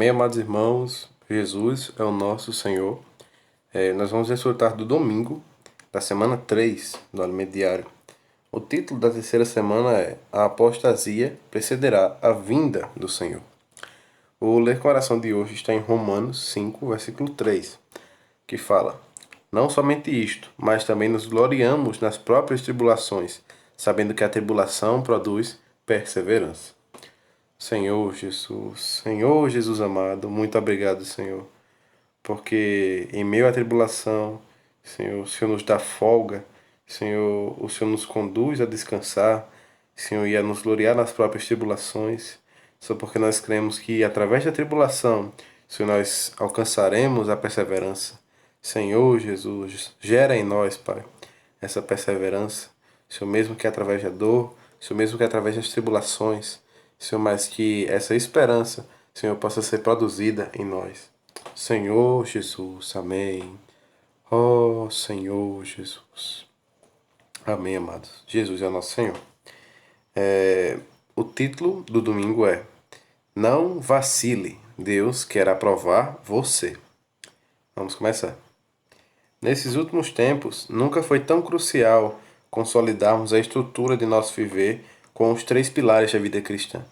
Amém, amados irmãos. Jesus é o nosso Senhor. Nós vamos desfrutar do domingo da semana 3 do Alimento Diário. O título da terceira semana é A Apostasia Precederá a Vinda do Senhor. O ler com a oração de hoje está em Romanos 5, versículo 3, que fala: Não somente isto, mas também nos gloriamos nas próprias tribulações, sabendo que a tribulação produz perseverança. Senhor Jesus amado, muito obrigado, Senhor, porque em meio à tribulação, Senhor, o Senhor nos dá folga, Senhor, o Senhor nos conduz a descansar, Senhor, e a nos gloriar nas próprias tribulações, só porque nós cremos que através da tribulação, Senhor, nós alcançaremos a perseverança. Senhor Jesus, gera em nós, Pai, essa perseverança, Senhor, mesmo que através da dor, Senhor, mesmo que através das tribulações, Senhor, mas que essa esperança, Senhor, possa ser produzida em nós. Senhor Jesus, amém. Oh, Senhor Jesus. Amém, amados. Jesus é o nosso Senhor. O título do domingo é Não vacile, Deus quer aprovar você. Vamos começar. Nesses últimos tempos, nunca foi tão crucial consolidarmos a estrutura de nosso viver com os 3 pilares da vida cristã,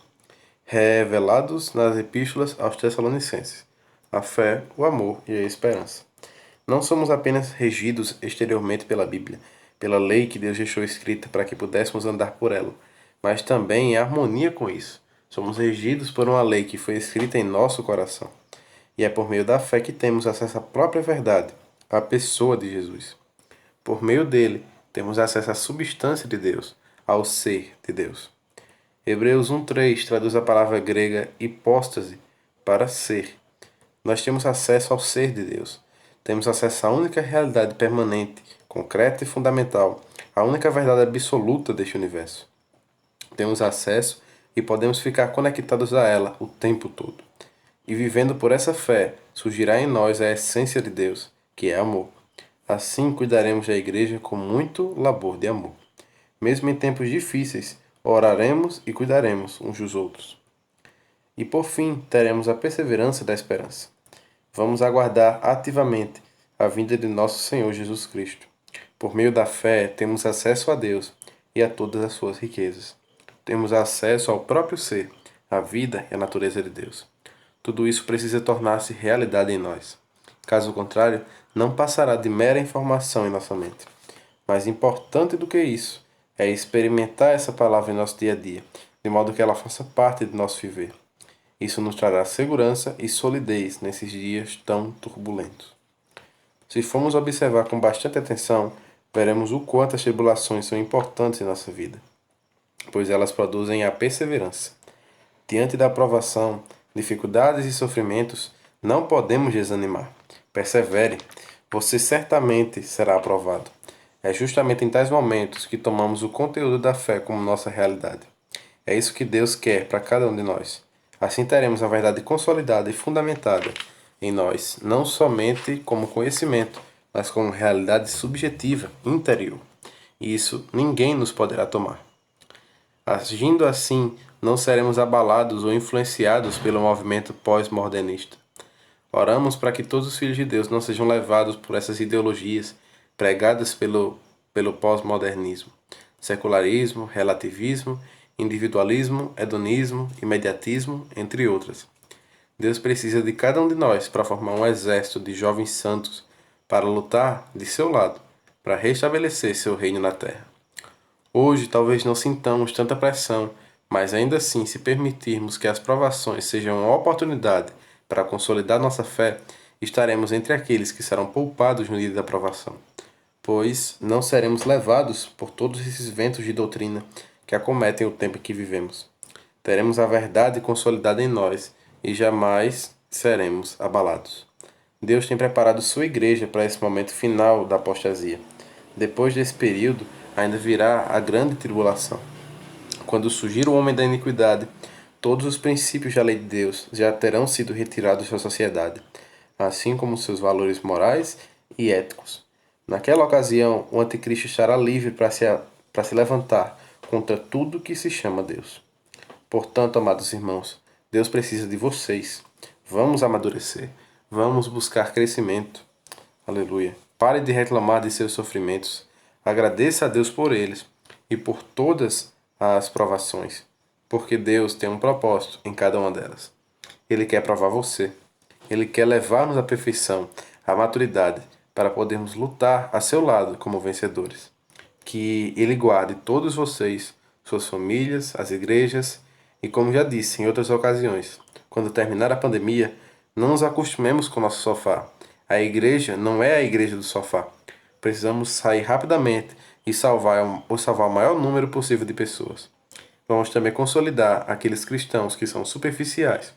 revelados nas epístolas aos Tessalonicenses: a fé, o amor e a esperança. Não somos apenas regidos exteriormente pela Bíblia, pela lei que Deus deixou escrita para que pudéssemos andar por ela, mas também em harmonia com isso. Somos regidos por uma lei que foi escrita em nosso coração. E é por meio da fé que temos acesso à própria verdade, à pessoa de Jesus. Por meio dele, temos acesso à substância de Deus, ao ser de Deus. Hebreus 1:3 traduz a palavra grega hipóstase para ser. Nós temos acesso ao ser de Deus. Temos acesso à única realidade permanente, concreta e fundamental, à única verdade absoluta deste universo. Temos acesso e podemos ficar conectados a ela o tempo todo. E vivendo por essa fé, surgirá em nós a essência de Deus, que é amor. Assim cuidaremos da igreja com muito labor de amor. Mesmo em tempos difíceis, oraremos e cuidaremos uns dos outros. E por fim, teremos a perseverança da esperança. Vamos aguardar ativamente a vinda de nosso Senhor Jesus Cristo. Por meio da fé, temos acesso a Deus e a todas as suas riquezas. Temos acesso ao próprio ser, à vida e à natureza de Deus. Tudo isso precisa tornar-se realidade em nós. Caso contrário, não passará de mera informação em nossa mente. Mais importante do que isso é experimentar essa palavra em nosso dia a dia, de modo que ela faça parte de nosso viver. Isso nos trará segurança e solidez nesses dias tão turbulentos. Se formos observar com bastante atenção, veremos o quanto as tribulações são importantes em nossa vida, pois elas produzem a perseverança. Diante da provação, dificuldades e sofrimentos, não podemos desanimar. Persevere, você certamente será aprovado. É justamente em tais momentos que tomamos o conteúdo da fé como nossa realidade. É isso que Deus quer para cada um de nós. Assim teremos a verdade consolidada e fundamentada em nós, não somente como conhecimento, mas como realidade subjetiva, interior. E isso ninguém nos poderá tomar. Agindo assim, não seremos abalados ou influenciados pelo movimento pós-modernista. Oramos para que todos os filhos de Deus não sejam levados por essas ideologias pregadas pelo pós-modernismo, secularismo, relativismo, individualismo, hedonismo, imediatismo, entre outras. Deus precisa de cada um de nós para formar um exército de jovens santos para lutar de seu lado, para restabelecer seu reino na terra. Hoje talvez não sintamos tanta pressão, mas ainda assim, se permitirmos que as provações sejam uma oportunidade para consolidar nossa fé, estaremos entre aqueles que serão poupados no dia da provação, pois não seremos levados por todos esses ventos de doutrina que acometem o tempo em que vivemos. Teremos a verdade consolidada em nós e jamais seremos abalados. Deus tem preparado sua igreja para esse momento final da apostasia. Depois desse período, ainda virá a grande tribulação. Quando surgir o homem da iniquidade, todos os princípios da lei de Deus já terão sido retirados da sociedade, assim como seus valores morais e éticos. Naquela ocasião, o anticristo estará livre para se levantar contra tudo que se chama Deus. Portanto, amados irmãos, Deus precisa de vocês. Vamos amadurecer. Vamos buscar crescimento. Aleluia. Pare de reclamar de seus sofrimentos. Agradeça a Deus por eles e por todas as provações, porque Deus tem um propósito em cada uma delas. Ele quer provar você. Ele quer levar-nos à perfeição, à maturidade, para podermos lutar a seu lado como vencedores. Que Ele guarde todos vocês, suas famílias, as igrejas e, como já disse em outras ocasiões, quando terminar a pandemia, não nos acostumemos com o nosso sofá. A igreja não é a igreja do sofá. Precisamos sair rapidamente e salvar o maior número possível de pessoas. Vamos também consolidar aqueles cristãos que são superficiais,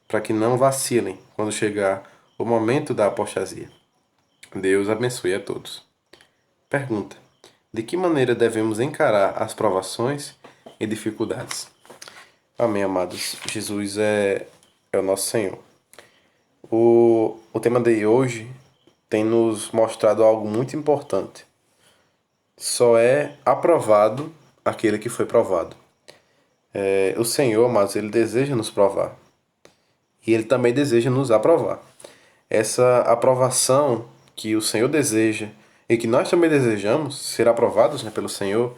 para que não vacilem quando chegar o momento da apostasia. Deus abençoe a todos. Pergunta: de que maneira devemos encarar as provações e dificuldades? Amém, amados. Jesus é o nosso Senhor. O tema de hoje tem nos mostrado algo muito importante. Só é aprovado aquele que foi provado. O Senhor, amados, Ele deseja nos provar. E Ele também deseja nos aprovar. Essa aprovação que o Senhor deseja e que nós também desejamos ser aprovados, né, pelo Senhor,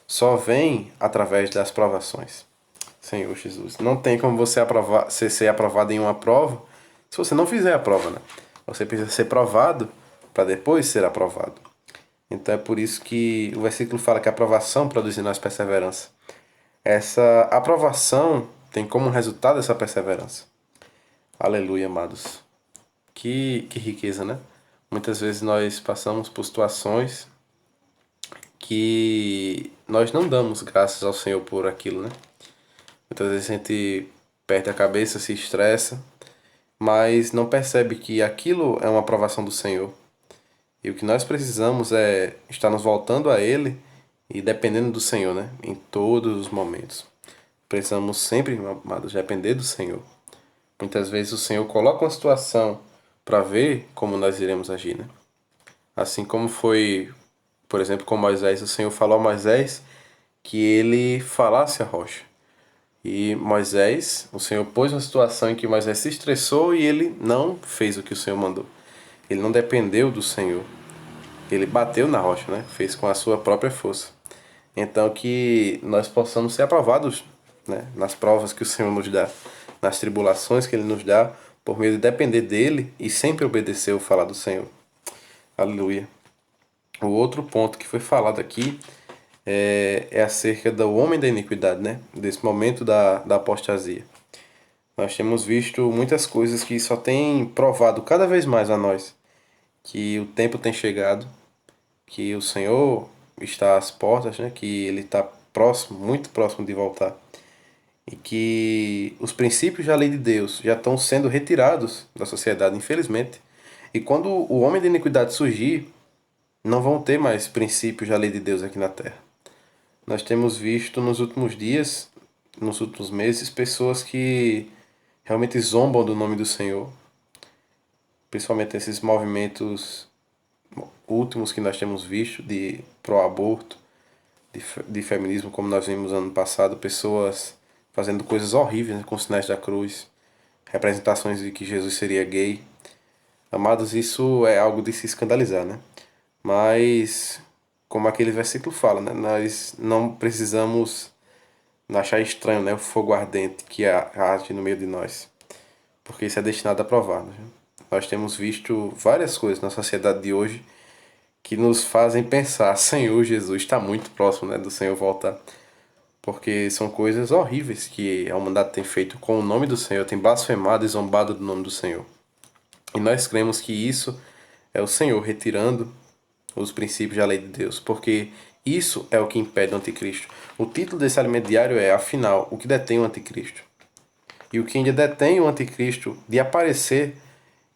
só vem através das provações. Senhor Jesus. Não tem como você ser aprovado em uma prova se você não fizer a prova, né? Você precisa ser provado para depois ser aprovado. Então é por isso que o versículo fala que a aprovação produz em nós perseverança. Essa aprovação tem como resultado essa perseverança. Aleluia, amados. Que riqueza, né? Muitas vezes nós passamos por situações que nós não damos graças ao Senhor por aquilo, né? Muitas vezes a gente perde a cabeça, se estressa, mas não percebe que aquilo é uma aprovação do Senhor. E o que nós precisamos é estar nos voltando a Ele e dependendo do Senhor, né? Em todos os momentos. Precisamos sempre, amados, depender do Senhor. Muitas vezes o Senhor coloca uma situação para ver como nós iremos agir, né? Assim como foi, por exemplo, com Moisés, o Senhor falou a Moisés que ele falasse a rocha. E Moisés, o Senhor pôs uma situação em que Moisés se estressou e ele não fez o que o Senhor mandou. Ele não dependeu do Senhor. Ele bateu na rocha, né? Fez com a sua própria força. Então que nós possamos ser aprovados, né, nas provas que o Senhor nos dá, nas tribulações que Ele nos dá, por meio de depender dEle e sempre obedecer o falar do Senhor. Aleluia. O outro ponto que foi falado aqui é acerca do homem da iniquidade, né? Desse momento da apostasia. Nós temos visto muitas coisas que só têm provado cada vez mais a nós que o tempo tem chegado, que o Senhor está às portas, né? Que Ele está próximo, muito próximo de voltar. E que os princípios da lei de Deus já estão sendo retirados da sociedade, infelizmente. E quando o homem da iniquidade surgir, não vão ter mais princípios da lei de Deus aqui na Terra. Nós temos visto nos últimos dias, nos últimos meses, pessoas que realmente zombam do nome do Senhor. Principalmente esses movimentos últimos que nós temos visto de pró-aborto, de feminismo, como nós vimos ano passado, pessoas fazendo coisas horríveis, né, com sinais da cruz, representações de que Jesus seria gay. Amados, isso é algo de se escandalizar, né? Mas, como aquele versículo fala, né? Nós não precisamos achar estranho, né? O fogo ardente que arde no meio de nós, porque isso é destinado a provar, né? Nós temos visto várias coisas na sociedade de hoje que nos fazem pensar, Senhor Jesus está muito próximo, né, do Senhor voltar. Porque são coisas horríveis que a humanidade tem feito com o nome do Senhor, tem blasfemado e zombado do nome do Senhor. E nós cremos que isso é o Senhor retirando os princípios da lei de Deus, porque isso é o que impede o anticristo. O título desse alimento diário é, afinal, o que detém o anticristo. E o que ainda detém o anticristo de aparecer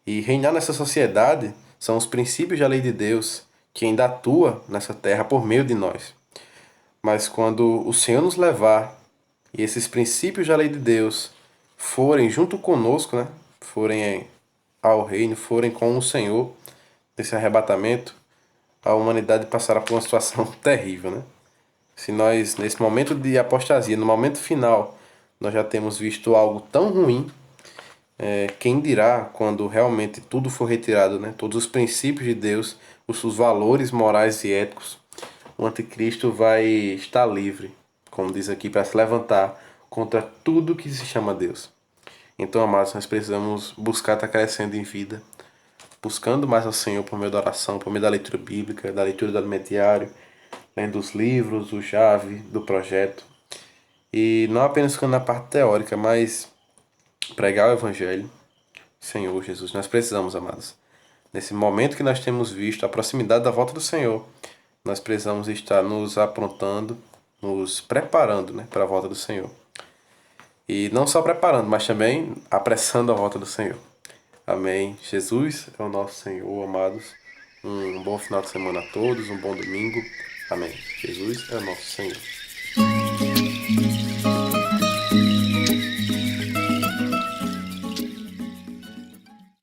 e reinar nessa sociedade são os princípios da lei de Deus que ainda atua nessa terra por meio de nós. Mas quando o Senhor nos levar e esses princípios da lei de Deus forem junto conosco, né? Forem ao reino, forem com o Senhor nesse arrebatamento, a humanidade passará por uma situação terrível, né? Se nós, nesse momento de apostasia, no momento final, nós já temos visto algo tão ruim, Quem dirá quando realmente tudo for retirado, né? Todos os princípios de Deus, os valores morais e éticos, o anticristo vai estar livre, como diz aqui, para se levantar contra tudo que se chama Deus. Então, amados, nós precisamos buscar estar crescendo em vida, buscando mais ao Senhor por meio da oração, por meio da leitura bíblica, da leitura do alimentiário, lendo os livros, o Jave, do projeto. E não apenas ficando na parte teórica, mas pregar o Evangelho. Senhor Jesus, nós precisamos, amados. Nesse momento que nós temos visto a proximidade da volta do Senhor, nós precisamos estar nos aprontando, nos preparando, né, para a volta do Senhor. E não só preparando, mas também apressando a volta do Senhor. Amém. Jesus é o nosso Senhor, amados. Um bom final de semana a todos, um bom domingo. Amém. Jesus é o nosso Senhor.